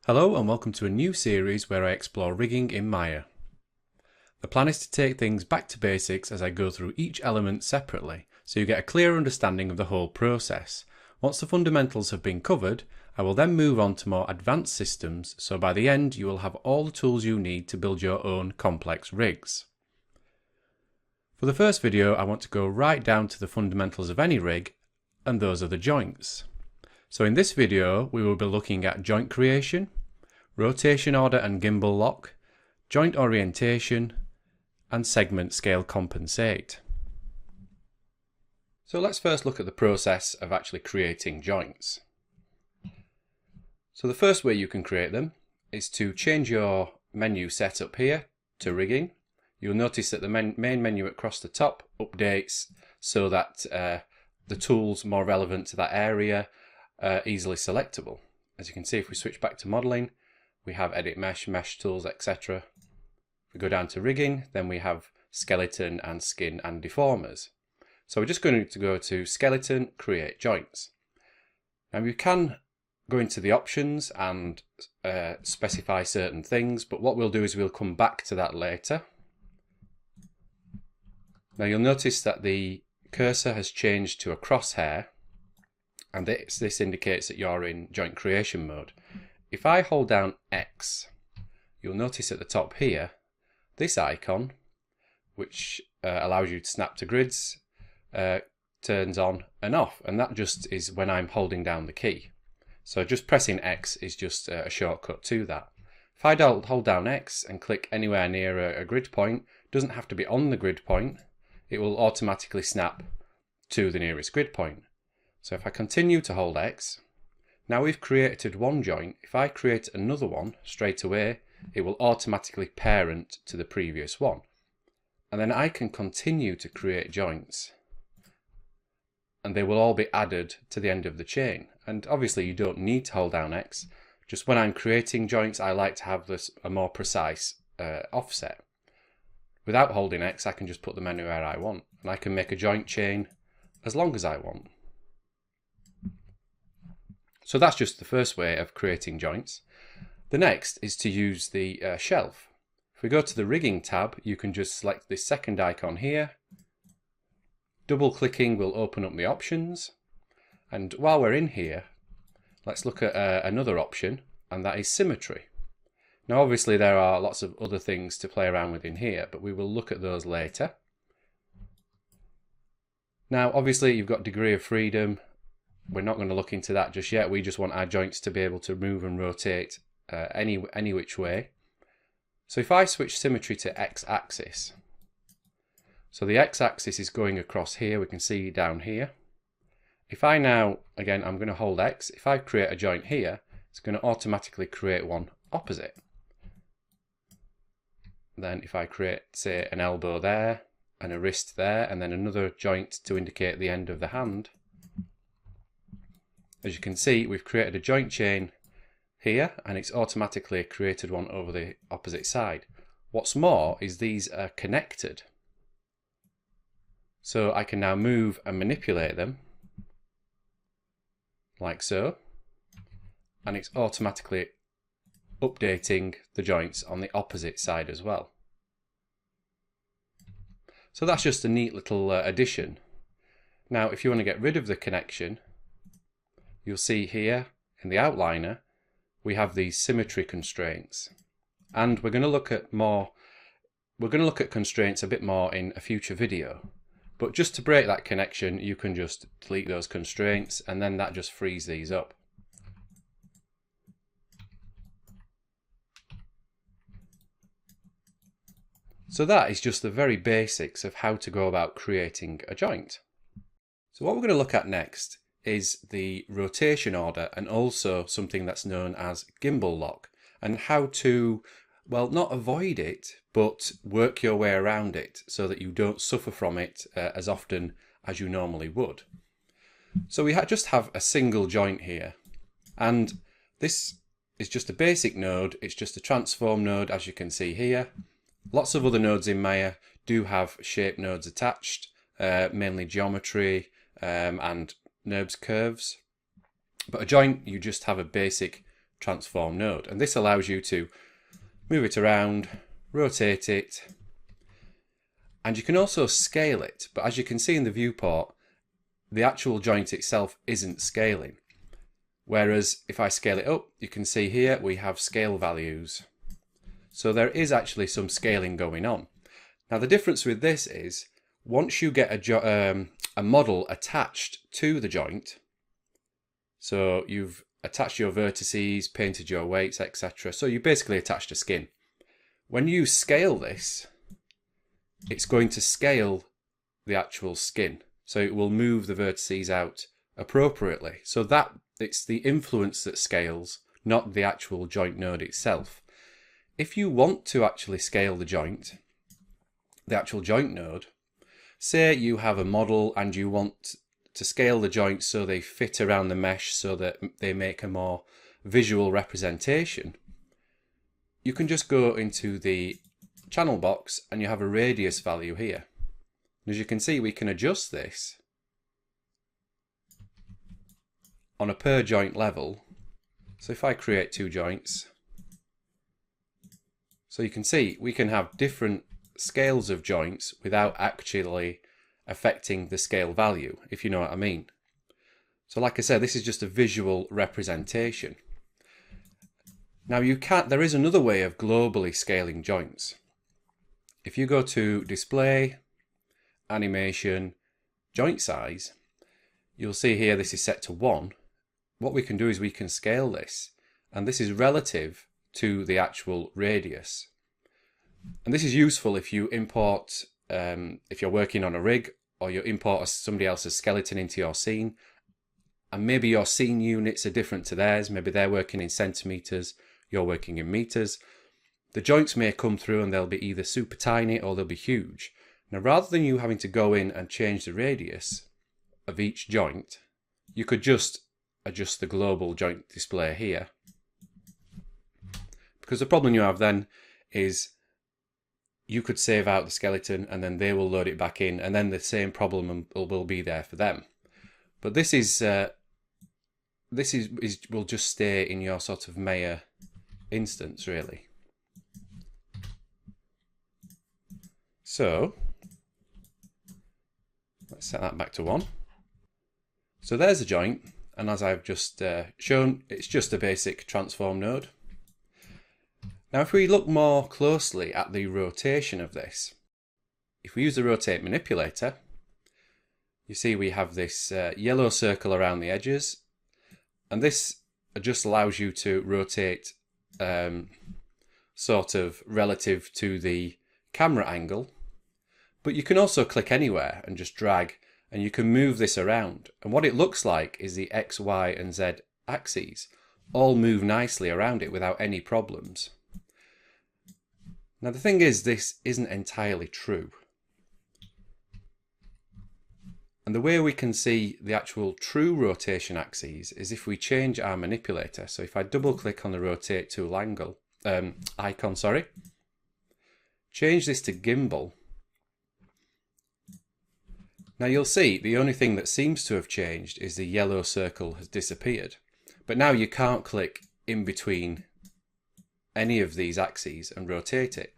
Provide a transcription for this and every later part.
Hello and welcome to a new series where I explore rigging in Maya. The plan is to take things back to basics as I go through each element separately, so you get a clear understanding of the whole process. Once the fundamentals have been covered, I will then move on to more advanced systems, so by the end you will have all the tools you need to build your own complex rigs. For the first video, I want to go right down to the fundamentals of any rig, and those are the joints. So in this video, we will be looking at joint creation, rotation order and gimbal lock, joint orientation, and segment scale compensate. So let's first look at the process of actually creating joints. So the first way you can create them is to change your menu setup here to rigging. You'll notice that the main menu across the top updates so that the tools more relevant to that area are easily selectable. As you can see, if we switch back to modeling, we have edit mesh, mesh tools, etc. If we go down to rigging, then we have skeleton and skin and deformers. So we're just going to go to skeleton, create joints. Now you can go into the options and specify certain things, but what we'll do is we'll come back to that later. Now you'll notice that the cursor has changed to a crosshair, and this indicates that you're in joint creation mode. If I hold down X, you'll notice at the top here, this icon, which allows you to snap to grids, turns on and off, and that just is when I'm holding down the key. So just pressing X is just a shortcut to that. If I hold down X and click anywhere near a grid point, it doesn't have to be on the grid point, it will automatically snap to the nearest grid point. So if I continue to hold X, now we've created one joint. If I create another one straight away, it will automatically parent to the previous one. And then I can continue to create joints, and they will all be added to the end of the chain. And obviously you don't need to hold down X. Just when I'm creating joints, I like to have this a more precise offset. Without holding X, I can just put them anywhere I want, and I can make a joint chain as long as I want. So that's just the first way of creating joints. The next is to use the shelf. If we go to the rigging tab, you can just select this second icon here. Double clicking will open up the options. And while we're in here, let's look at another option, and that is symmetry. Now obviously there are lots of other things to play around with in here, but we will look at those later. Now obviously you've got degree of freedom. We're not going to look into that just yet. We just want our joints to be able to move and rotate any which way. So if I switch symmetry to X-axis, so the X-axis is going across here, we can see down here. If I now, again, I'm going to hold X, if I create a joint here, it's going to automatically create one opposite. Then if I create, say, an elbow there, and a wrist there, and then another joint to indicate the end of the hand, as you can see, we've created a joint chain here, and it's automatically created one over the opposite side. What's more is these are connected. So I can now move and manipulate them, like so, and it's automatically updating the joints on the opposite side as well. So that's just a neat little addition. Now if you want to get rid of the connection, you'll see here in the outliner we have these symmetry constraints, and we're going to look at constraints a bit more in a future video. But just to break that connection, you can just delete those constraints, and then that just frees these up. So that is just the very basics of how to go about creating a joint. So what we're going to look at next is the rotation order, and also something that's known as gimbal lock, and how to, well, not avoid it, but work your way around it so that you don't suffer from it as often as you normally would. So we just have a single joint here, and this is just a basic node. It's just a transform node, as you can see here. Lots of other nodes in Maya do have shape nodes attached, mainly geometry and NURBS curves. But a joint, you just have a basic transform node, and this allows you to move it around, rotate it, and you can also scale it. But as you can see in the viewport, the actual joint itself isn't scaling. Whereas if I scale it up, you can see here we have scale values. So there is actually some scaling going on. Now the difference with this is, once you get a model attached to the joint, so you've attached your vertices, painted your weights, etc. So you basically attached a skin. When you scale this, it's going to scale the actual skin. So it will move the vertices out appropriately. So that it's the influence that scales, not the actual joint node itself. If you want to actually scale the joint, the actual joint node, say you have a model and you want to scale the joints so they fit around the mesh so that they make a more visual representation, you can just go into the channel box and you have a radius value here. As you can see, we can adjust this on a per joint level. So if I create 2 joints, so you can see we can have different scales of joints without actually affecting the scale value, if you know what I mean. So like I said, this is just a visual representation. Now there is another way of globally scaling joints. If you go to display, animation, joint size, you'll see here this is set to 1. What we can do is we can scale this, and this is relative to the actual radius. And this is useful if you import, if you're working on a rig, or you import somebody else's skeleton into your scene, and maybe your scene units are different to theirs. Maybe they're working in centimeters, you're working in meters. The joints may come through and they'll be either super tiny or they'll be huge. Now, rather than you having to go in and change the radius of each joint, you could just adjust the global joint display here. Because the problem you have then is you could save out the skeleton and then they will load it back in, and then the same problem will be there for them. But this will just stay in your sort of Maya instance, really. So let's set that back to 1. So there's a joint, and as I've just shown, it's just a basic transform node. Now if we look more closely at the rotation of this, if we use the rotate manipulator, you see we have this yellow circle around the edges, and this just allows you to rotate sort of relative to the camera angle. But you can also click anywhere and just drag, and you can move this around. And what it looks like is the X, Y and Z axes all move nicely around it without any problems. Now the thing is, this isn't entirely true. And the way we can see the actual true rotation axes is if we change our manipulator. So if I double click on the rotate tool icon, change this to Gimbal. Now you'll see the only thing that seems to have changed is the yellow circle has disappeared. But now you can't click in between any of these axes and rotate it.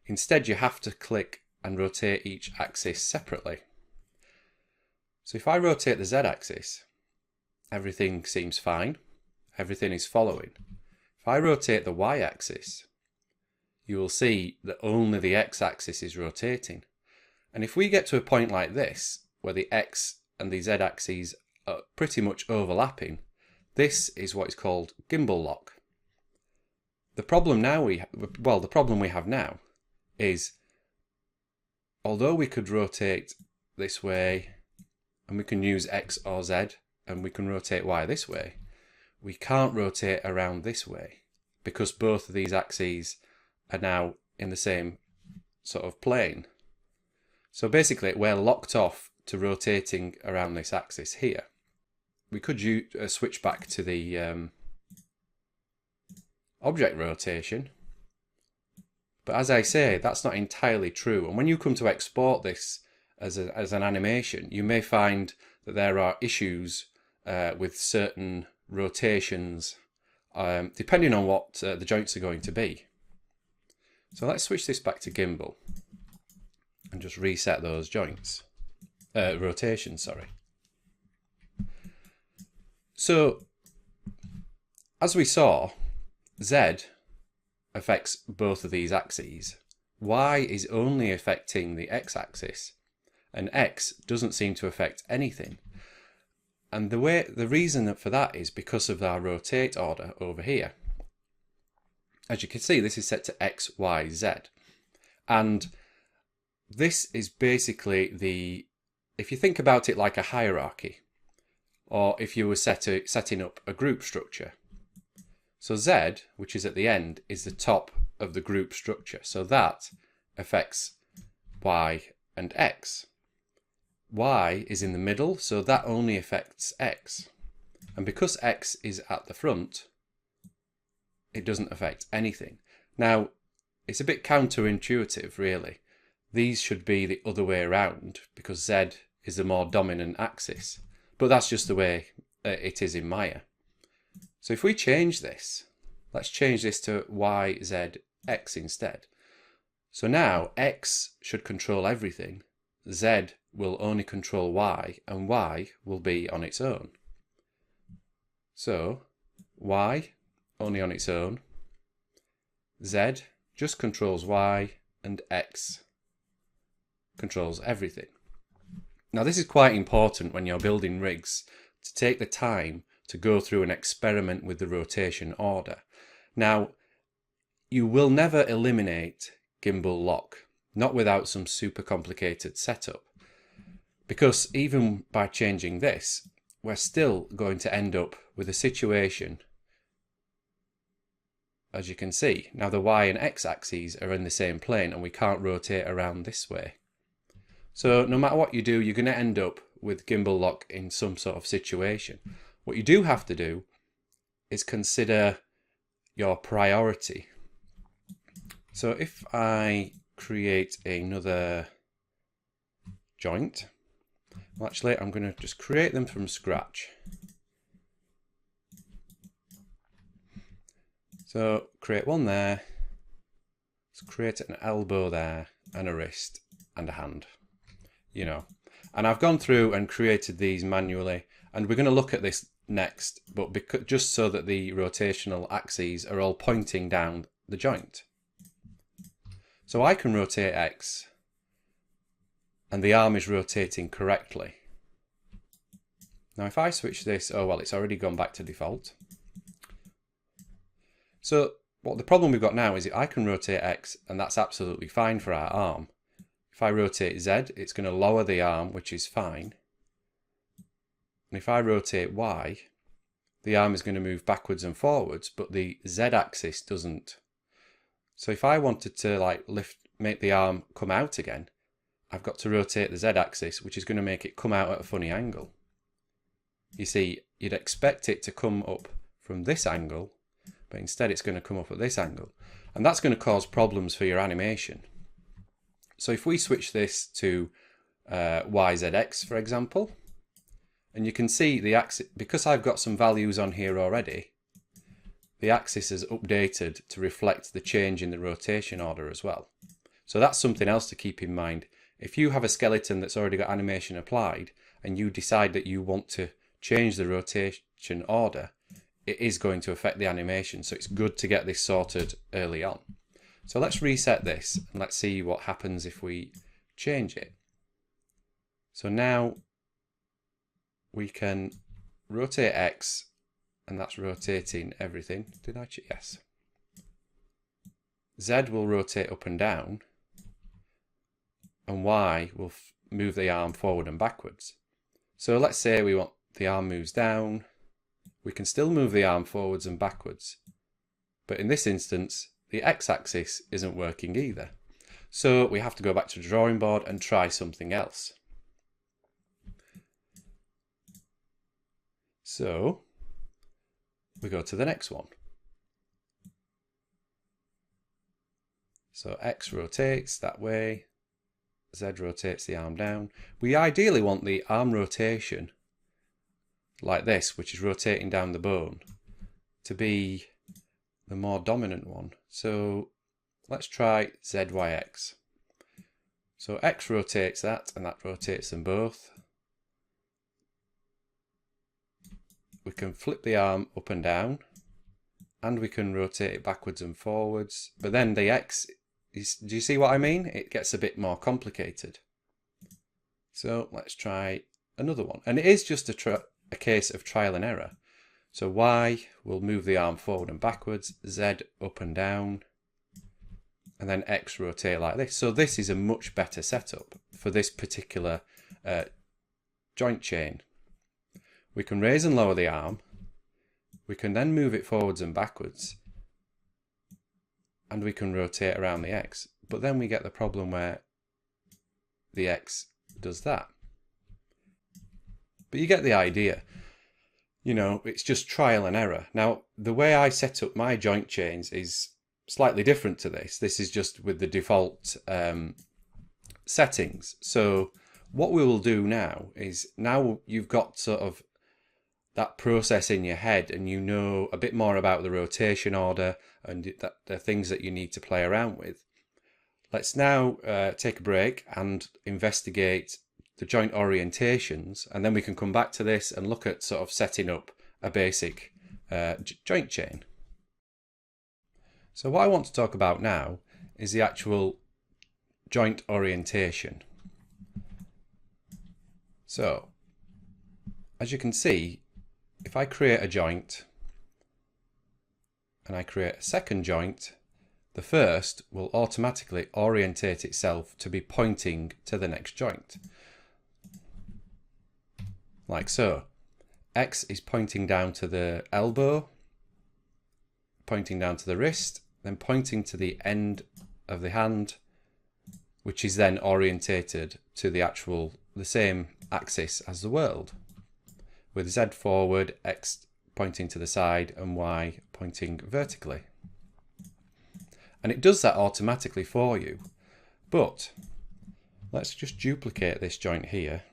Instead, you have to click and rotate each axis separately. So if I rotate the Z axis, everything seems fine. Everything is following. If I rotate the Y axis, you will see that only the X axis is rotating. And if we get to a point like this, where the X and the Z axes are pretty much overlapping, this is what is called gimbal lock. The problem we have now is, although we could rotate this way, and we can use X or Z, and we can rotate Y this way, we can't rotate around this way, because both of these axes are now in the same sort of plane. So basically we're locked off to rotating around this axis here. We could switch back to the object rotation, but as I say, that's not entirely true. And when you come to export this as an animation, you may find that there are issues with certain rotations depending on what the joints are going to be. So let's switch this back to gimbal and just reset those joints, rotation, sorry. So as we saw, Z affects both of these axes. Y is only affecting the x-axis, and X doesn't seem to affect anything. And the reason for that is because of our rotate order over here. As you can see, this is set to X, Y, Z. And this is basically if you think about it like a hierarchy, or if you were setting up a group structure. So Z, which is at the end, is the top of the group structure. So that affects Y and X. Y is in the middle, so that only affects X. And because X is at the front, it doesn't affect anything. Now, it's a bit counterintuitive, really. These should be the other way around, because Z is the more dominant axis. But that's just the way it is in Maya. So if we change this, let's change this to Y, Z, X instead. So now X should control everything, Z will only control Y, and Y will be on its own. So Y only on its own, Z just controls Y, and X controls everything. Now this is quite important when you're building rigs, to take the time to go through and experiment with the rotation order. Now, you will never eliminate gimbal lock, not without some super complicated setup. Because even by changing this, we're still going to end up with a situation, as you can see. Now the Y and X axes are in the same plane and we can't rotate around this way. So no matter what you do, you're going to end up with gimbal lock in some sort of situation. What you do have to do is consider your priority. So if I create another joint, well actually I'm going to just create them from scratch. So create one there, let's create an elbow there, and a wrist, and a hand. You know, and I've gone through and created these manually, and we're going to look at this next, but just so that the rotational axes are all pointing down the joint. So I can rotate X, and the arm is rotating correctly. Now if I switch this, oh well, it's already gone back to default. So what the problem we've got now is I can rotate X, and that's absolutely fine for our arm. If I rotate Z, it's going to lower the arm, which is fine. And if I rotate Y, the arm is going to move backwards and forwards, but the Z axis doesn't. So if I wanted to make the arm come out again, I've got to rotate the Z axis, which is going to make it come out at a funny angle. You see, you'd expect it to come up from this angle, but instead it's going to come up at this angle. And that's going to cause problems for your animation. So if we switch this to YZX, for example, and you can see the axis, because I've got some values on here already, the axis is updated to reflect the change in the rotation order as well. So that's something else to keep in mind. If you have a skeleton that's already got animation applied, and you decide that you want to change the rotation order, it is going to affect the animation. So it's good to get this sorted early on. So let's reset this and let's see what happens if we change it. So now we can rotate X, and that's rotating everything. Did I check? Yes. Z will rotate up and down, and Y will move the arm forward and backwards. So let's say we want the arm moves down. We can still move the arm forwards and backwards, but in this instance the X-axis isn't working either. So we have to go back to the drawing board and try something else. So we go to the next one. So X rotates that way, Z rotates the arm down. We ideally want the arm rotation like this, which is rotating down the bone. to be the more dominant one. So let's try ZYX. So X rotates that, and that rotates them both. We can flip the arm up and down, and we can rotate it backwards and forwards. But then the X, do you see what I mean? It gets a bit more complicated. So let's try another one. And it is just a case of trial and error. So Y will move the arm forward and backwards, Z up and down, and then X rotate like this. So this is a much better setup for this particular joint chain. We can raise and lower the arm. We can then move it forwards and backwards. And we can rotate around the X. But then we get the problem where the X does that. But you get the idea. You know, it's just trial and error. Now, the way I set up my joint chains is slightly different to this. This is just with the default settings. So what we will do now is, now you've got sort of that process in your head and you know a bit more about the rotation order and the things that you need to play around with. Let's now take a break and investigate the joint orientations, and then we can come back to this and look at sort of setting up a basic joint chain. So what I want to talk about now is the actual joint orientation. So as you can see, if I create a joint and I create a second joint, the first will automatically orientate itself to be pointing to the next joint. Like so. X is pointing down to the elbow, pointing down to the wrist, then pointing to the end of the hand, which is then orientated to the same axis as the world, with Z forward, X pointing to the side, and Y pointing vertically. And it does that automatically for you. But let's just duplicate this joint here.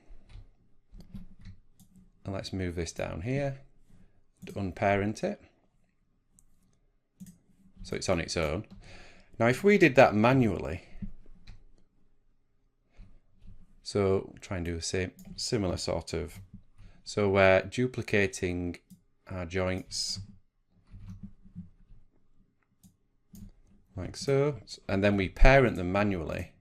And let's move this down here, unparent it. So it's on its own. Now if we did that manually, so try and do the similar sort of, so we're duplicating our joints like so, and then we parent them manually.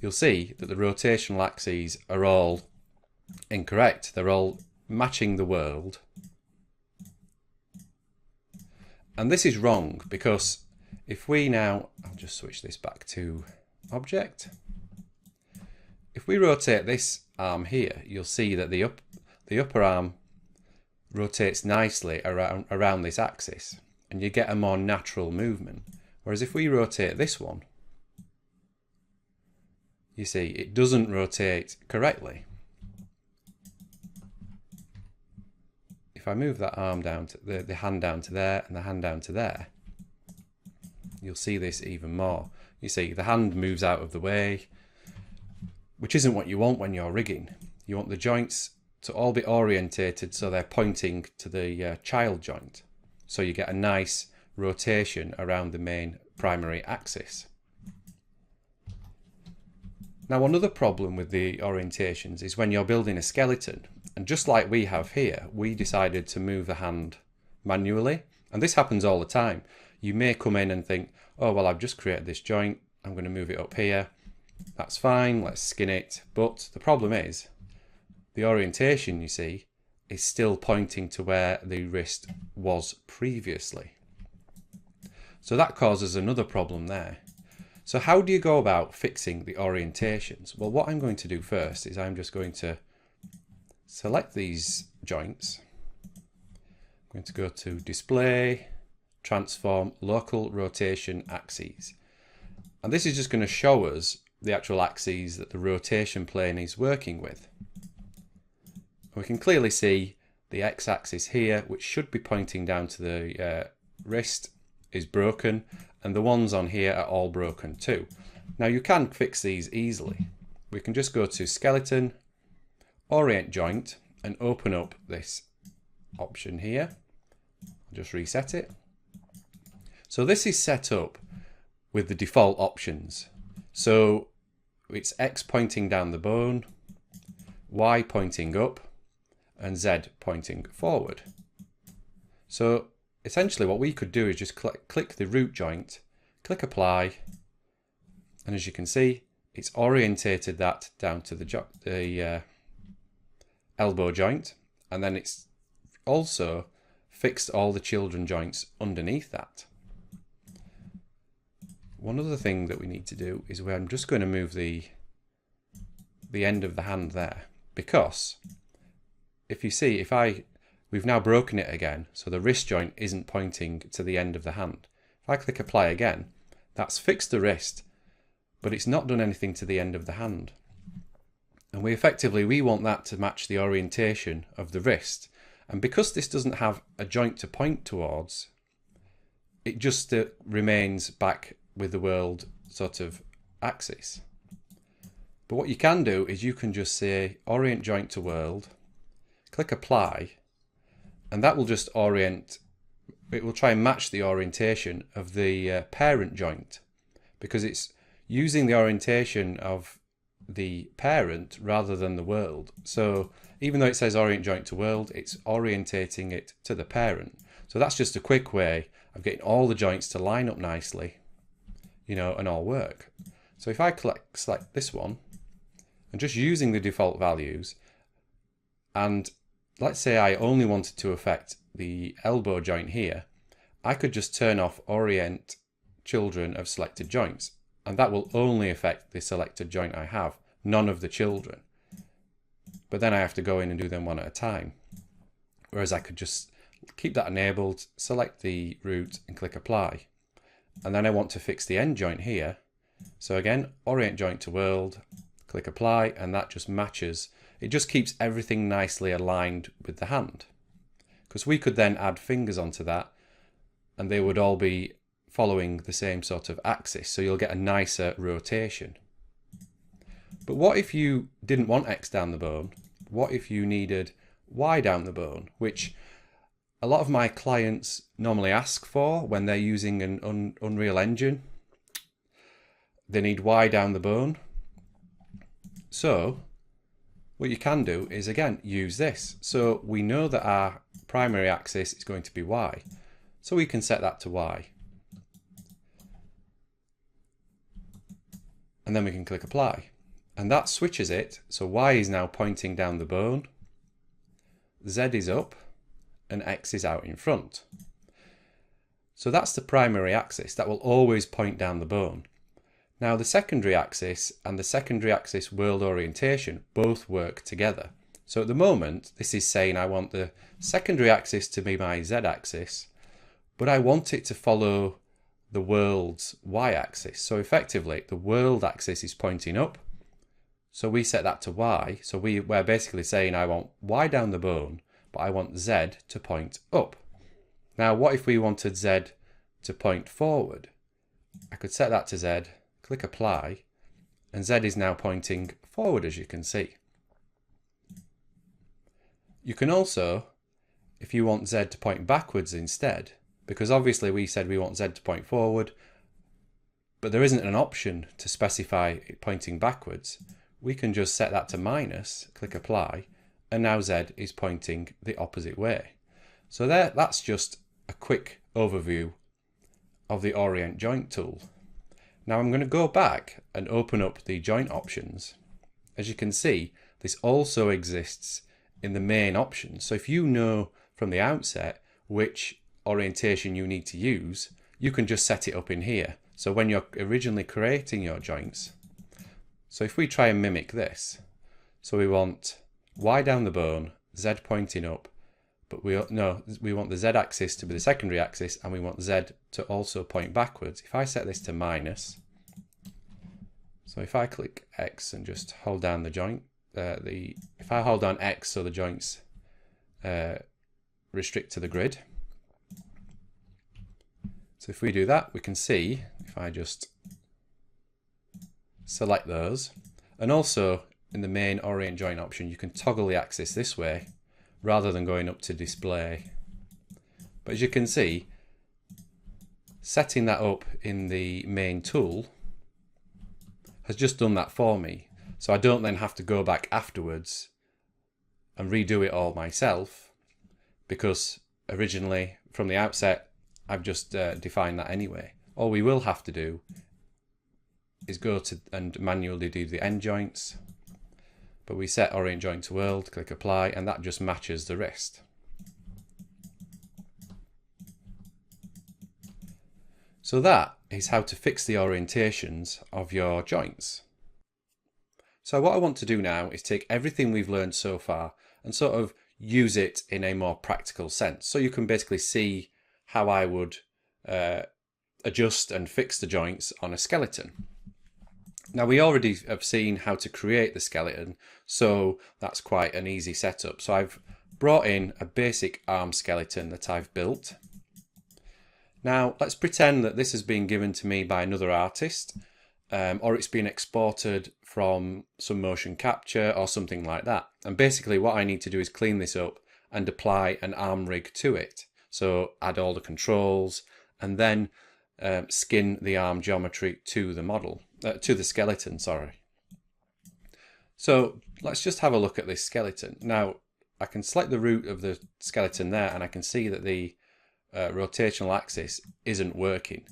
You'll see that the rotational axes are all incorrect. They're all matching the world. And this is wrong because if we now, I'll just switch this back to object. If we rotate this arm here, you'll see that the upper arm rotates nicely around this axis, and you get a more natural movement. Whereas if we rotate this one, you see it doesn't rotate correctly. If I move that arm down to the hand down to there and the hand down to there, you'll see this even more. You see the hand moves out of the way, which isn't what you want when you're rigging. You want the joints to all be orientated so they're pointing to the child joint. So you get a nice rotation around the main primary axis. Now another problem with the orientations is when you're building a skeleton, and just like we have here, we decided to move the hand manually, and this happens all the time. You may come in and think, oh well, I've just created this joint, I'm going to move it up here, that's fine, let's skin it. But the problem is the orientation, you see, is still pointing to where the wrist was previously. So that causes another problem there. So how do you go about fixing the orientations? Well, what I'm going to do first is I'm just going to select these joints. I'm going to go to Display, Transform, Local Rotation Axes. And this is just going to show us the actual axes that the rotation plane is working with. We can clearly see the x-axis here, which should be pointing down to the wrist, is broken, and the ones on here are all broken too. Now you can fix these easily. We can just go to Skeleton, Orient Joint, and open up this option here. I'll just reset it. So this is set up with the default options. So it's X pointing down the bone, Y pointing up, and Z pointing forward. So essentially what we could do is just click the root joint, click apply, and as you can see, it's orientated that down to the elbow joint, and then it's also fixed all the children joints underneath that. One other thing that we need to do is I'm just going to move the end of the hand there, because if you see, we've now broken it again, so the wrist joint isn't pointing to the end of the hand. If I click apply again, that's fixed the wrist, but it's not done anything to the end of the hand. And we want that to match the orientation of the wrist. And because this doesn't have a joint to point towards, it just remains back with the world sort of axis. But what you can do is you can just say orient joint to world, click apply, and that will just orient, it will try and match the orientation of the parent joint, because it's using the orientation of the parent rather than the world. So even though it says orient joint to world, it's orientating it to the parent. So that's just a quick way of getting all the joints to line up nicely, you know, and all work. So if I select this one and just using the default values, and let's say I only wanted to affect the elbow joint here, I could just turn off orient children of selected joints, and that will only affect the selected joint I have, none of the children. But then I have to go in and do them one at a time. Whereas I could just keep that enabled, select the root and click apply. And then I want to fix the end joint here. So again, orient joint to world, click apply, and that just matches. It just keeps everything nicely aligned with the hand. Because we could then add fingers onto that, and they would all be following the same sort of axis, so you'll get a nicer rotation. But what if you didn't want X down the bone? What if you needed Y down the bone, which a lot of my clients normally ask for when they're using an Unreal Engine? They need Y down the bone. So what you can do is, again, use this. So we know that our primary axis is going to be Y, so we can set that to Y. And then we can click apply, and that switches it. So Y is now pointing down the bone, Z is up, and X is out in front. So that's the primary axis. That will always point down the bone. Now the secondary axis and the secondary axis world orientation both work together. So at the moment, this is saying I want the secondary axis to be my Z axis, but I want it to follow the world's Y axis. So effectively the world axis is pointing up, so we set that to Y. So we're basically saying I want Y down the bone, but I want Z to point up. Now what if we wanted Z to point forward? I could set that to Z, click apply, and Z is now pointing forward, as you can see. You can also, if you want Z to point backwards instead, because obviously we said we want Z to point forward, but there isn't an option to specify it pointing backwards, we can just set that to minus, click apply, and now Z is pointing the opposite way. So that's just a quick overview of the Orient Joint tool. Now I'm going to go back and open up the joint options. As you can see, this also exists in the main options. So if you know from the outset which orientation you need to use, you can just set it up in here. So when you're originally creating your joints, so if we try and mimic this, so we want Y down the bone, Z pointing up, but we want the Z axis to be the secondary axis, and we want Z to also point backwards. If I set this to minus, so if I click X and just hold down the joint, if I hold down X so the joints restrict to the grid. So if we do that, we can see, if I just select those, and also in the main Orient Joint option, you can toggle the axis this way rather than going up to display. But as you can see, setting that up in the main tool has just done that for me. So I don't then have to go back afterwards and redo it all myself, because originally from the outset I've just defined that anyway. All we will have to do is go to and manually do the end joints, but we set orient joint to world, click apply, and that just matches the wrist. So that is how to fix the orientations of your joints. So what I want to do now is take everything we've learned so far and sort of use it in a more practical sense. So you can basically see how I would adjust and fix the joints on a skeleton. Now we already have seen how to create the skeleton, so that's quite an easy setup. So I've brought in a basic arm skeleton that I've built. Now let's pretend that this has been given to me by another artist, or it's been exported from some motion capture or something like that. And basically what I need to do is clean this up and apply an arm rig to it. So add all the controls and then skin the arm geometry to the model, to the skeleton, sorry. So let's just have a look at this skeleton. Now I can select the root of the skeleton there, and I can see that the rotational axis isn't working.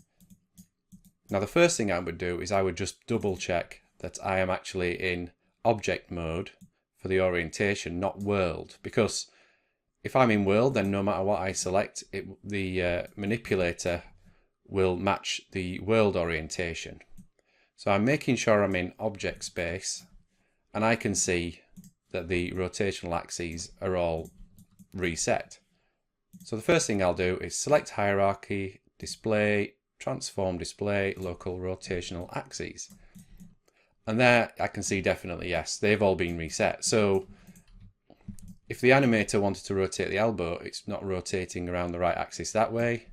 Now the first thing I would do is I would just double check that I am actually in object mode for the orientation, not world, because if I'm in world, then no matter what I select, the manipulator will match the world orientation. So I'm making sure I'm in object space, and I can see that the rotational axes are all reset. So the first thing I'll do is select hierarchy, display, transform display, local rotational axes. And there I can see definitely, yes, they've all been reset. So if the animator wanted to rotate the elbow, it's not rotating around the right axis that way.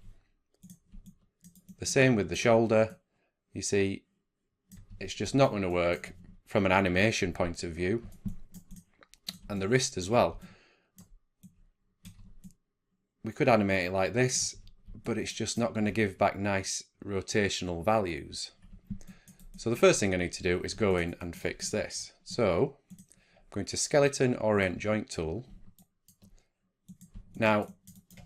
The same with the shoulder. You see, it's just not going to work from an animation point of view. And the wrist as well. We could animate it like this, but it's just not going to give back nice rotational values. So the first thing I need to do is go in and fix this. So I'm going to skeleton orient joint tool. Now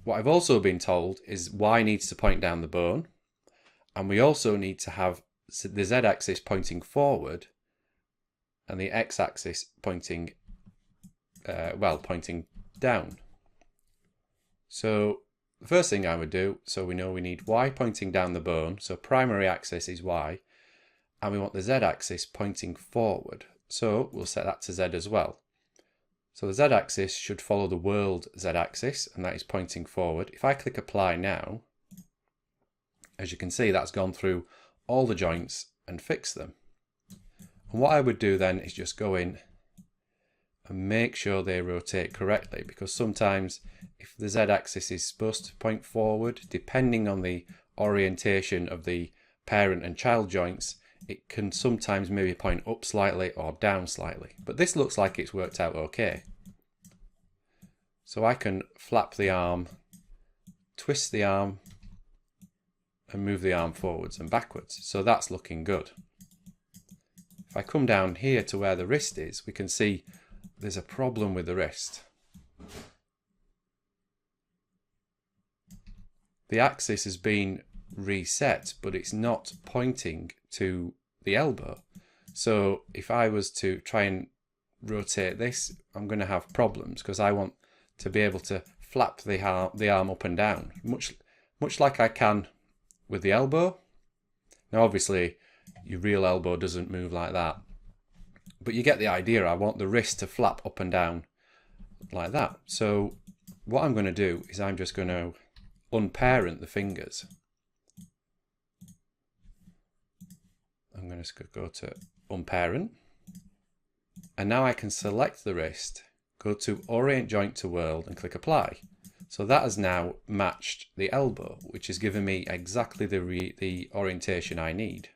what I've also been told is Y needs to point down the bone, and we also need to have the Z axis pointing forward and the X axis pointing pointing down. So the first thing I would do, so we know we need Y pointing down the bone, so primary axis is Y, and we want the Z axis pointing forward. So we'll set that to Z as well. So the Z axis should follow the world Z axis, and that is pointing forward. If I click apply now, as you can see, that's gone through all the joints and fixed them. And what I would do then is just go in and make sure they rotate correctly, because sometimes if the Z axis is supposed to point forward, depending on the orientation of the parent and child joints, it can sometimes maybe point up slightly or down slightly. But this looks like it's worked out okay. So I can flap the arm, twist the arm, and move the arm forwards and backwards. So that's looking good. If I come down here to where the wrist is, we can see there's a problem with the wrist. The axis has been reset, but it's not pointing to the elbow. So if I was to try and rotate this, I'm going to have problems, because I want to be able to flap the arm up and down, much like I can with the elbow. Now obviously your real elbow doesn't move like that, but you get the idea. I want the wrist to flap up and down like that. So what I'm going to do is I'm just going to unparent the fingers. I'm going to go to unparent, and now I can select the wrist, go to orient joint to world and click apply. So that has now matched the elbow, which has given me exactly the orientation I need.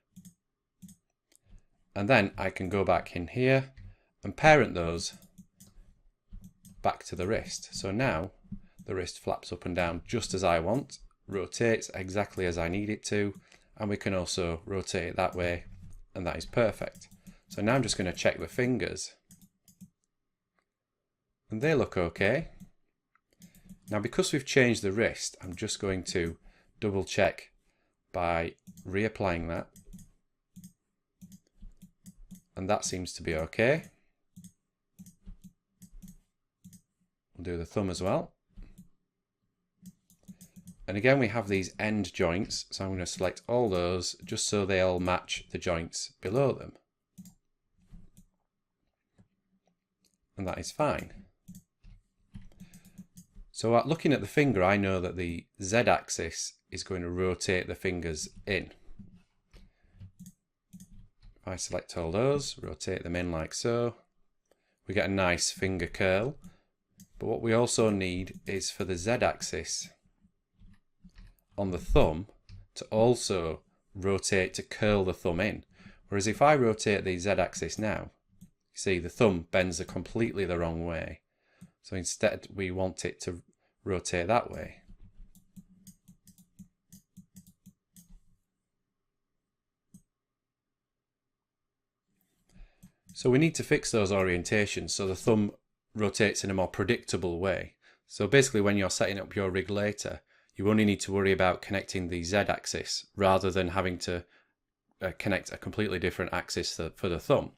And then I can go back in here and parent those back to the wrist. So now the wrist flaps up and down just as I want, rotates exactly as I need it to, and we can also rotate it that way, and that is perfect. So now I'm just going to check the fingers, and they look okay. Now because we've changed the wrist, I'm just going to double check by reapplying that, and that seems to be okay. We'll do the thumb as well. And again we have these end joints, so I'm going to select all those just so they all match the joints below them. And that is fine. So looking at the finger, I know that the Z-axis is going to rotate the fingers in. If I select all those, rotate them in like so, we get a nice finger curl. But what we also need is for the Z-axis on the thumb to also rotate to curl the thumb in. Whereas if I rotate the Z-axis now, you see the thumb bends completely the wrong way. So instead we want it to rotate that way. So we need to fix those orientations so the thumb rotates in a more predictable way. So basically when you're setting up your rig later, you only need to worry about connecting the Z-axis rather than having to connect a completely different axis for the thumb.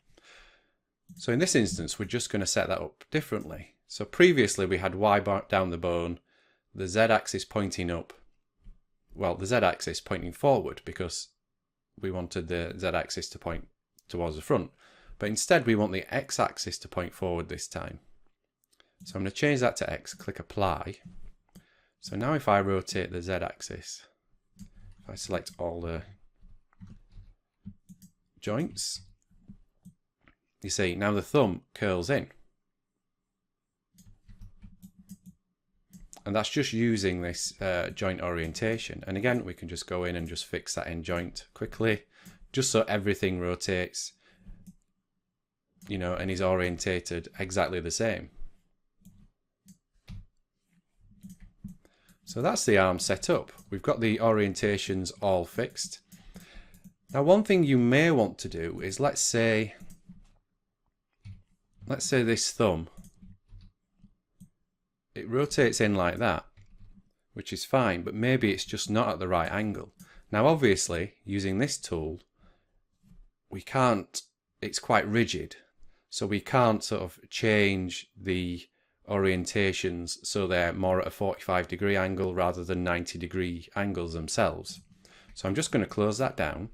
So in this instance, we're just going to set that up differently. So previously we had Y bar down the bone, the Z-axis pointing up, well, the Z-axis pointing forward because we wanted the Z-axis to point towards the front. But instead we want the X-axis to point forward this time. So I'm going to change that to X, click apply. So now if I rotate the Z-axis, if I select all the joints, you see now the thumb curls in. And that's just using this joint orientation. And again, we can just go in and just fix that end joint quickly, just so everything rotates, you know, and is orientated exactly the same. So that's the arm set up. We've got the orientations all fixed. Now one thing you may want to do is let's say this thumb, it rotates in like that, which is fine, but maybe it's just not at the right angle. Now obviously using this tool we can't, it's quite rigid, so we can't sort of change the orientations so they're more at a 45-degree angle rather than 90-degree angles themselves. So I'm just going to close that down.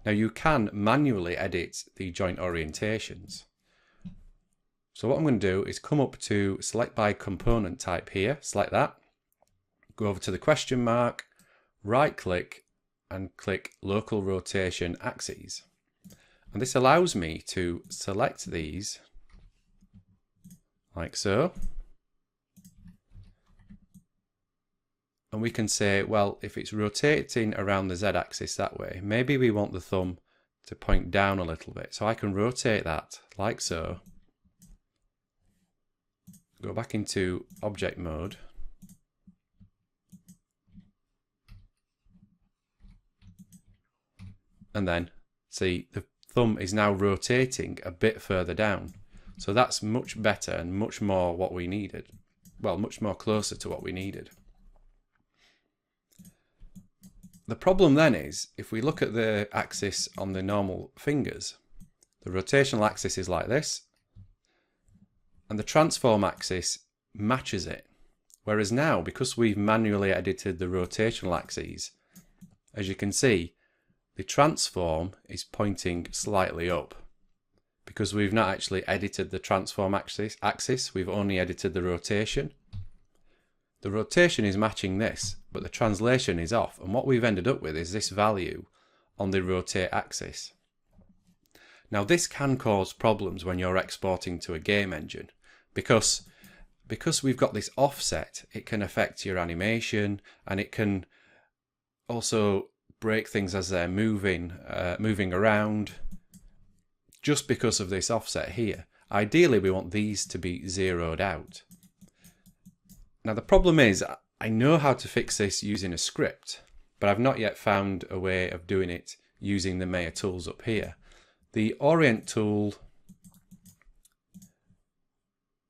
Now you can manually edit the joint orientations. So what I'm going to do is come up to select by component type here, select that, go over to the question mark, right click and click local rotation axes. And this allows me to select these like so. And we can say, well, if it's rotating around the Z-axis that way, maybe we want the thumb to point down a little bit. So I can rotate that like so. Go back into object mode. And then see the thumb is now rotating a bit further down. So that's much better and much more what we needed. Well, much more closer to what we needed. The problem then is, if we look at the axis on the normal fingers, the rotational axis is like this, and the transform axis matches it. Whereas now, because we've manually edited the rotational axes, as you can see, the transform is pointing slightly up. Because we've not actually edited the transform axis, we've only edited the rotation. The rotation is matching this, but the translation is off, and what we've ended up with is this value on the rotate axis. Now this can cause problems when you're exporting to a game engine, because we've got this offset, it can affect your animation, and it can also break things as they're moving around, just because of this offset here. Ideally, we want these to be zeroed out. Now the problem is, I know how to fix this using a script, but I've not yet found a way of doing it using the Maya tools up here. The Orient tool,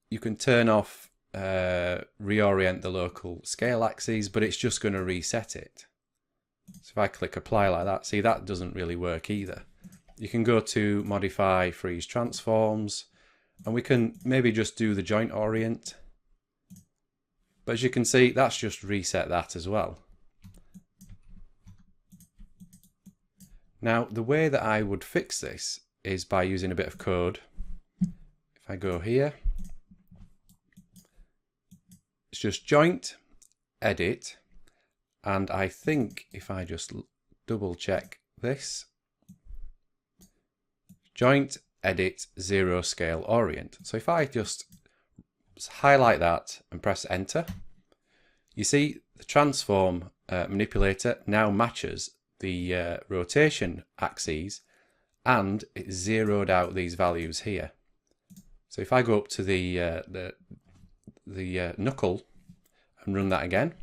you can turn off reorient the local scale axes, but it's just going to reset it. So if I click apply like that, see, that doesn't really work either. You can go to modify freeze transforms, and we can maybe just do the joint orient. But as you can see, that's just reset that as well. Now, the way that I would fix this is by using a bit of code. If I go here, it's just joint, edit, and I think if I just double check this, joint, edit, zero scale orient. So if I just highlight that and press enter, you see the transform manipulator now matches the rotation axes, and it zeroed out these values here. So if I go up to the knuckle and run that again,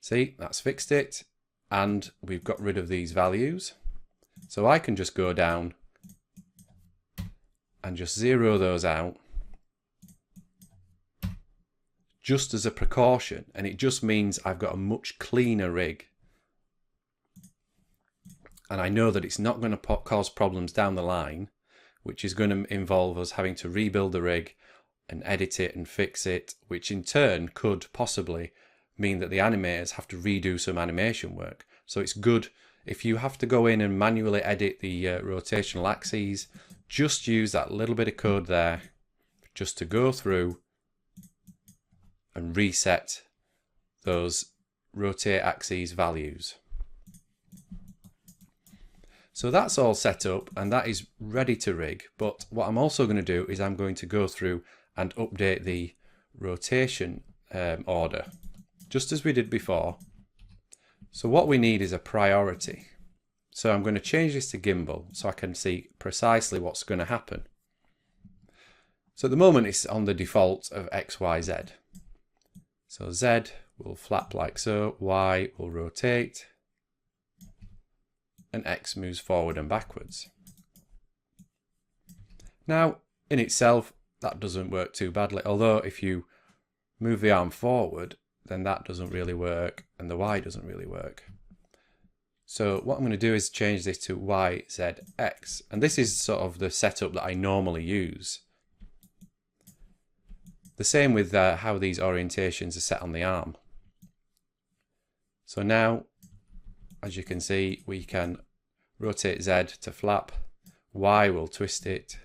see, that's fixed it, and we've got rid of these values. So I can just go down and just zero those out, just as a precaution, and it just means I've got a much cleaner rig. And I know that it's not going to cause problems down the line, which is going to involve us having to rebuild the rig and edit it and fix it, which in turn could possibly mean that the animators have to redo some animation work. So it's good if you have to go in and manually edit the rotational axes, just use that little bit of code there just to go through and reset those rotate axes values. So that's all set up and that is ready to rig, but what I'm also going to do is I'm going to go through and update the rotation order, just as we did before. So what we need is a priority. So I'm going to change this to Gimbal so I can see precisely what's going to happen. So at the moment it's on the default of X, Y, Z. So Z will flap like so, Y will rotate, and X moves forward and backwards. Now, in itself, that doesn't work too badly, although if you move the arm forward, then that doesn't really work, and the Y doesn't really work. So what I'm going to do is change this to Y, Z, X, and this is sort of the setup that I normally use. The same with how these orientations are set on the arm. So now, as you can see, we can rotate Z to flap, Y will twist it,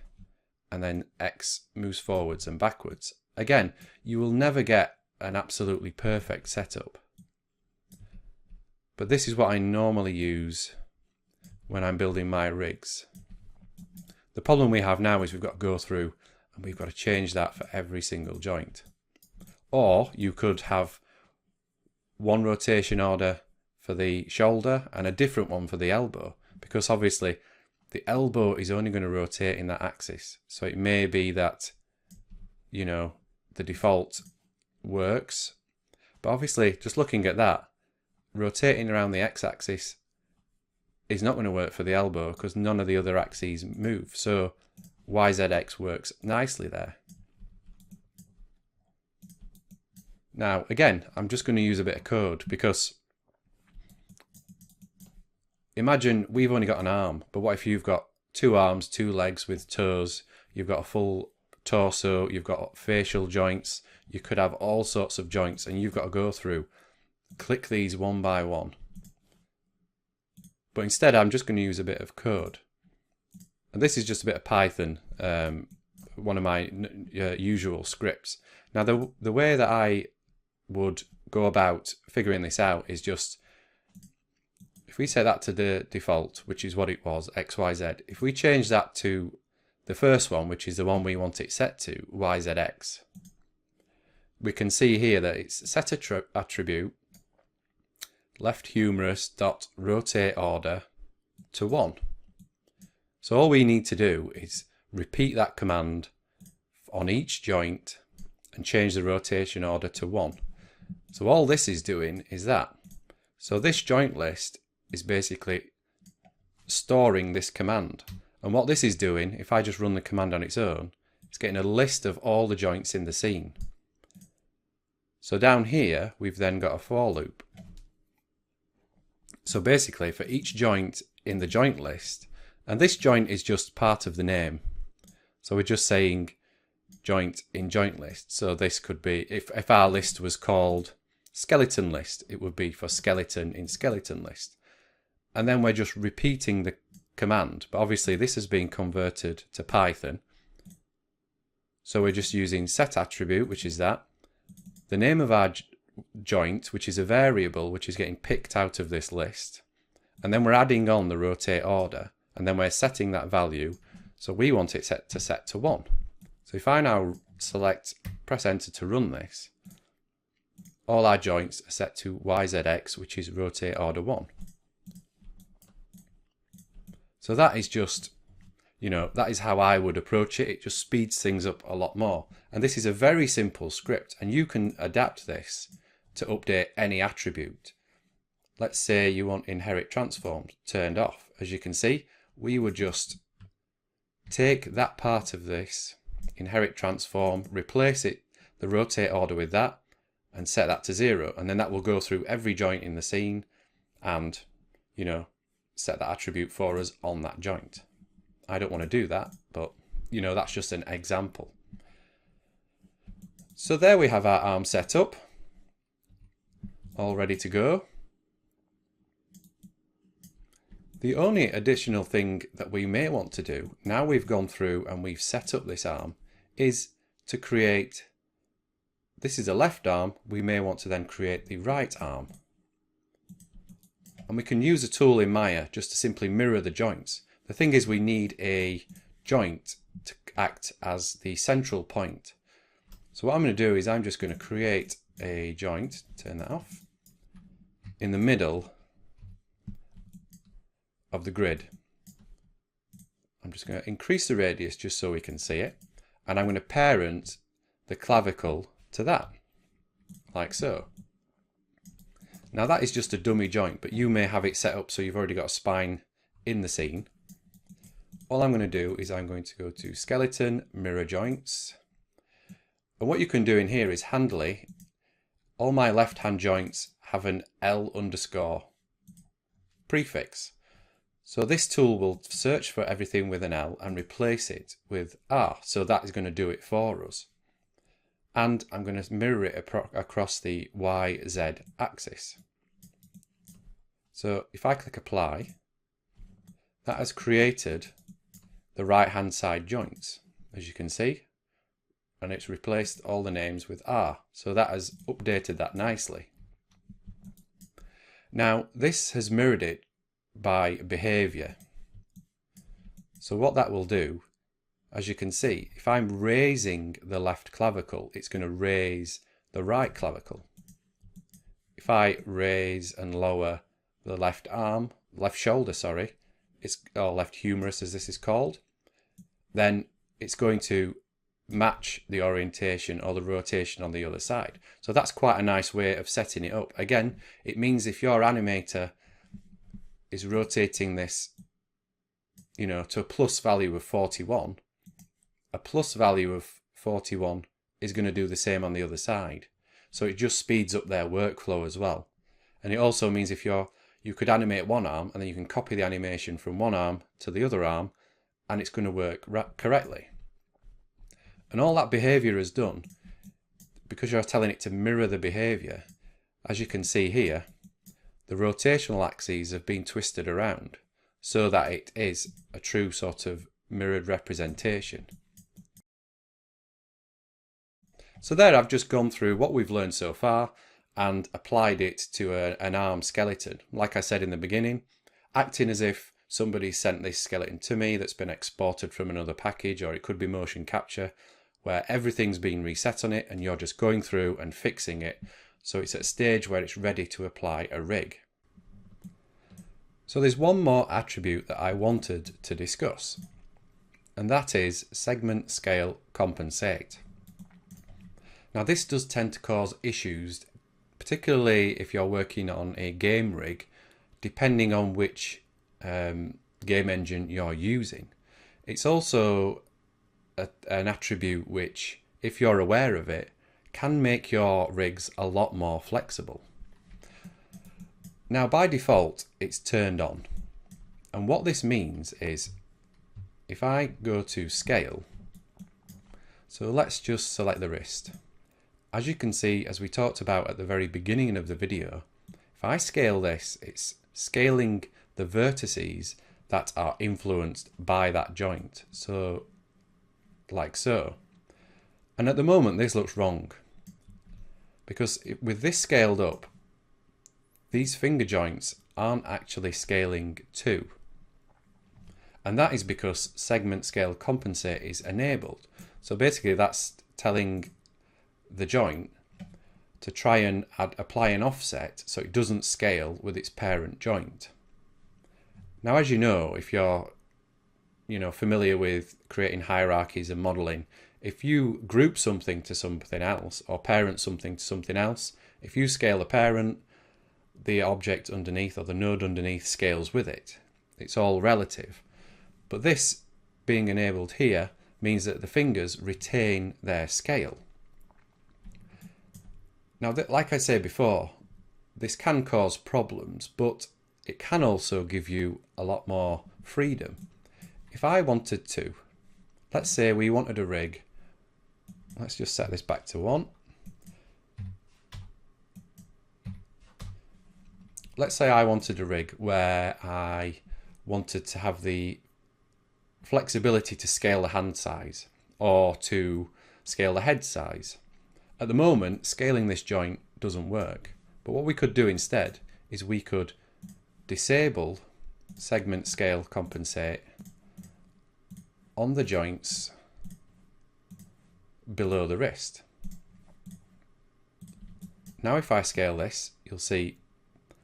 and then X moves forwards and backwards. Again, you will never get an absolutely perfect setup, but this is what I normally use when I'm building my rigs. The problem we have now is we've got to go through and we've got to change that for every single joint. Or you could have one rotation order for the shoulder and a different one for the elbow, because obviously the elbow is only going to rotate in that axis. So it may be that, you know, the default works, but obviously just looking at that, rotating around the x-axis is not going to work for the elbow because none of the other axes move. So YZX works nicely there. Now again, I'm just going to use a bit of code, because imagine we've only got an arm, but what if you've got two arms, two legs with toes, you've got a full torso, you've got facial joints, you could have all sorts of joints, and you've got to go through, click these one by one. But instead I'm just going to use a bit of code. And this is just a bit of Python, one of my usual scripts. Now the way that I would go about figuring this out is just, if we set that to the default, which is what it was, XYZ, if we change that to the first one, which is the one we want it set to, YZX, we can see here that it's set attribute left humerus dot rotate order to 1. So all we need to do is repeat that command on each joint and change the rotation order to 1. So all this is doing is that. So this joint list is basically storing this command. And what this is doing, if I just run the command on its own, it's getting a list of all the joints in the scene. So down here, we've then got a for loop. So basically, for each joint in the joint list, and this joint is just part of the name. So we're just saying joint in joint list. So this could be, if our list was called skeleton list, it would be for skeleton in skeleton list. And then we're just repeating the command. But obviously this has been converted to Python. So we're just using set attribute, which is that. The name of our joint, which is a variable, which is getting picked out of this list. And then we're adding on the rotate order. And then we're setting that value. So we want it set to 1. So if I now press enter to run this, all our joints are set to YZX, which is rotate order 1. So that is just, that is how I would approach it. It just speeds things up a lot more. And this is a very simple script, and you can adapt this to update any attribute. Let's say you want inherit transforms turned off. As you can see, we would just take that part of this inherit transform, replace it, the rotate order with that, and set that to 0. And then that will go through every joint in the scene and, set that attribute for us on that joint. I don't want to do that, but, that's just an example. So there we have our arm set up, all ready to go. The only additional thing that we may want to do, now we've gone through and we've set up this arm, is to create, this is a left arm, we may want to then create the right arm. And we can use a tool in Maya just to simply mirror the joints. The thing is, we need a joint to act as the central point. So what I'm going to do is I'm just going to create a joint, turn that off, in the middle of the grid. I'm just going to increase the radius just so we can see it, and I'm going to parent the clavicle to that, like so. Now that is just a dummy joint, but you may have it set up so you've already got a spine in the scene. All I'm going to do is I'm going to go to skeleton, mirror joints, and what you can do in here is handily, all my left hand joints have an L underscore prefix. So this tool will search for everything with an L and replace it with R. So that is going to do it for us. And I'm going to mirror it across the YZ axis. So if I click apply, that has created the right hand side joints, as you can see. And it's replaced all the names with R. So that has updated that nicely. Now this has mirrored it by behavior. So what that will do, as you can see, if I'm raising the left clavicle, it's going to raise the right clavicle. If I raise and lower the left arm, left shoulder, sorry, or left humerus as this is called, then it's going to match the orientation or the rotation on the other side. So that's quite a nice way of setting it up. Again, it means if your animator is rotating this, to a plus value of 41, a plus value of 41 is going to do the same on the other side. So it just speeds up their workflow as well. And it also means if you could animate one arm and then you can copy the animation from one arm to the other arm and it's going to work correctly. And all that behavior has done, because you're telling it to mirror the behavior, as you can see here, the rotational axes have been twisted around so that it is a true sort of mirrored representation. So there I've just gone through what we've learned so far and applied it to an arm skeleton. Like I said in the beginning, acting as if somebody sent this skeleton to me that's been exported from another package, or it could be motion capture, where everything's been reset on it and you're just going through and fixing it so it's at a stage where it's ready to apply a rig. So there's one more attribute that I wanted to discuss, and that is segment scale compensate. Now this does tend to cause issues, particularly if you're working on a game rig, depending on which game engine you're using. It's also an attribute which, if you're aware of it, can make your rigs a lot more flexible. Now by default it's turned on, and what this means is if I go to scale, so let's just select the wrist. As you can see, as we talked about at the very beginning of the video, if I scale this, it's scaling the vertices that are influenced by that joint, so like so. And at the moment this looks wrong, because with this scaled up, these finger joints aren't actually scaling too. And that is because segment scale compensate is enabled. So basically that's telling the joint to try and apply an offset so it doesn't scale with its parent joint. Now, as you know, if you're familiar with creating hierarchies and modeling, if you group something to something else or parent something to something else, if you scale a parent, the object underneath or the node underneath scales with it. It's all relative. But this being enabled here means that the fingers retain their scale. Now, like I said before, this can cause problems, but it can also give you a lot more freedom. If I wanted to, let's say we wanted a rig, let's just set this back to 1. Let's say I wanted a rig where I wanted to have the flexibility to scale the hand size or to scale the head size. At the moment, scaling this joint doesn't work, but what we could do instead is we could disable segment scale compensate on the joints below the wrist. Now if I scale this, you'll see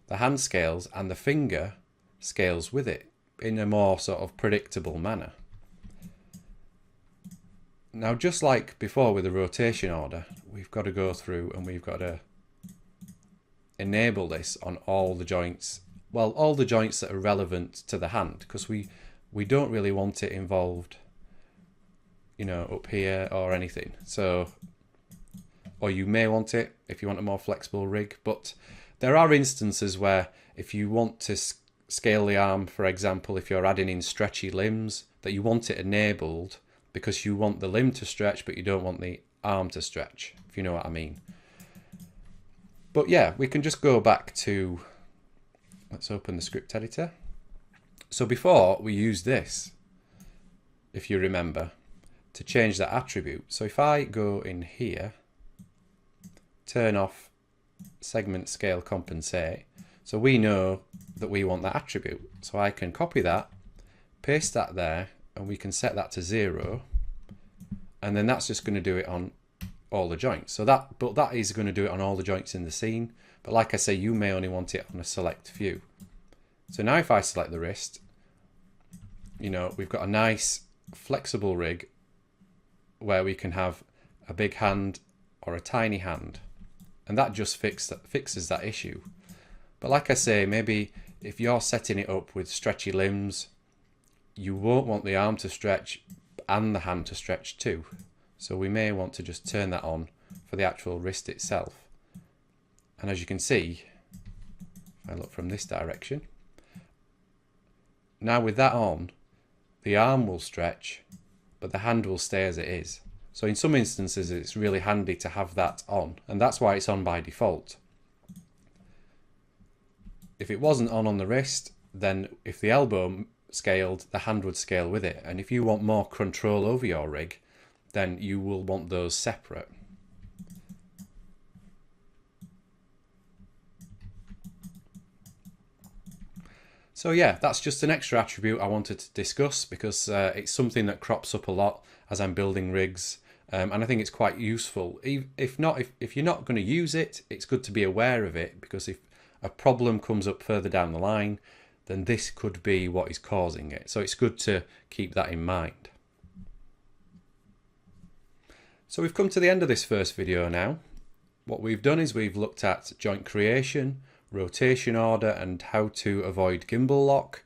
the hand scales and the finger scales with it in a more sort of predictable manner. Now, just like before with the rotation order, we've got to go through and we've got to enable this on all the joints, well, all the joints that are relevant to the hand, because we don't really want it involved, up here or anything. So, or you may want it if you want a more flexible rig, but there are instances where if you want to scale the arm, for example, if you're adding in stretchy limbs, that you want it enabled because you want the limb to stretch but you don't want the arm to stretch, if you know what I mean. But yeah, we can just go back to, let's open the script editor. So before we used this, if you remember, to change that attribute. So if I go in here, turn off segment scale compensate, so we know that we want that attribute. So I can copy that, paste that there, and we can set that to 0, and then that's just going to do it on all the joints. But that is going to do it on all the joints in the scene. But like I say, you may only want it on a select few. So now if I select the wrist, we've got a nice flexible rig where we can have a big hand or a tiny hand, and that just fixes that issue. But like I say, maybe if you're setting it up with stretchy limbs, you won't want the arm to stretch and the hand to stretch too. So we may want to just turn that on for the actual wrist itself. And as you can see, if I look from this direction, now with that on, the arm will stretch, but the hand will stay as it is. So in some instances, it's really handy to have that on, and that's why it's on by default. If it wasn't on the wrist, then if the elbow scaled, the hand would scale with it. And if you want more control over your rig, then you will want those separate. So yeah, that's just an extra attribute I wanted to discuss because it's something that crops up a lot as I'm building rigs, and I think it's quite useful. If you're not going to use it, it's good to be aware of it, because if a problem comes up further down the line, then this could be what is causing it. So it's good to keep that in mind. So we've come to the end of this first video now. What we've done is we've looked at joint creation, rotation order, and how to avoid gimbal lock.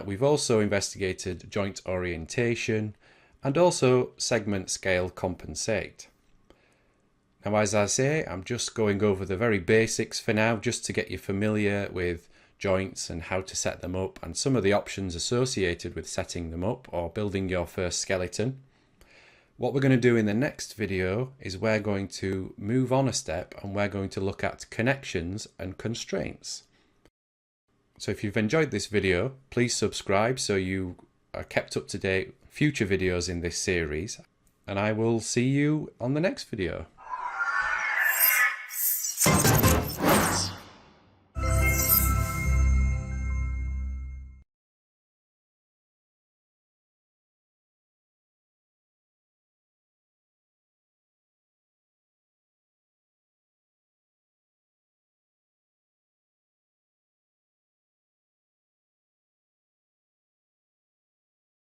We've also investigated joint orientation and also segment scale compensate. Now, as I say, I'm just going over the very basics for now, just to get you familiar with joints and how to set them up and some of the options associated with setting them up or building your first skeleton. What we're going to do in the next video is we're going to move on a step and we're going to look at connections and constraints. So if you've enjoyed this video, please subscribe so you are kept up to date with future videos in this series, and I will see you on the next video.